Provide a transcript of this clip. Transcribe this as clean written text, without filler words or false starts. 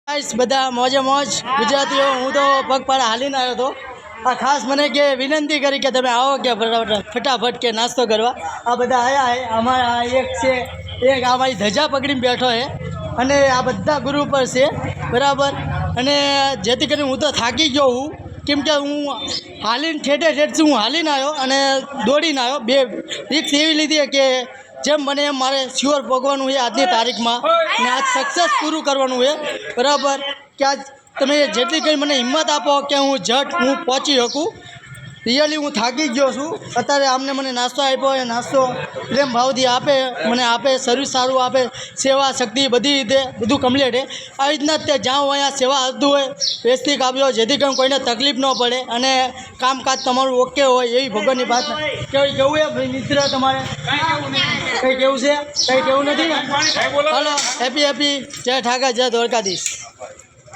Guys બધા મોજે મોજ ગુજરાતીઓ હું તો પગપાળા હાલીને આવ્યો હતો આ ખાસ મને કે વિનંતી કરી કે તમે આવો કે ફટાફટ કે નાસ્તો કરવા આ બધા આવ્યા છે અમારા એક છે એક આ મારી ધજા પકડીને બેઠો છે અને આ બધા ગ્રુપ પર છે બરાબર અને જેથી કરીને હું તો થાકી ગયો હું કેમ કે હું હાલીને ઠેઠથી હું હાલીને આવ્યો અને દોડીને આવ્યો બે રિક્સ એવી લીધી કે જેમ બને એમ મારે શ્યોર ભોગવાનું છે આજની તારીખમાં ને આજ સક્સેસ પૂરું કરવાનું છે બરાબર કે આજ તમે જેટલી કંઈ મને હિંમત આપો કે હું પહોંચી શકું રિયલી હું થાકી ગયો છું અત્યારે આમને મને નાસ્તો આપ્યો એ નાસ્તો પ્રેમ ભાવથી આપે સર્વિસ સારું આપે સેવા શક્તિ બધી રીતે બધું કમ્પ્લીટ છે આવી રીતના તે જ્યાં અહીંયા સેવા આવતું હોય વ્યવસ્થિત આવ્યો જેથી કરીને કોઈને તકલીફ ન પડે અને કામકાજ તમારું ઓકે હોય એવી ભગવાનની પ્રાર્થના કેવું છે ભાઈ મિત્ર તમારે કંઈ કેવું છે કંઈ કેવું નથી ને હાલો હેપી જય ઠાકર જય દ્વારકાધીશ।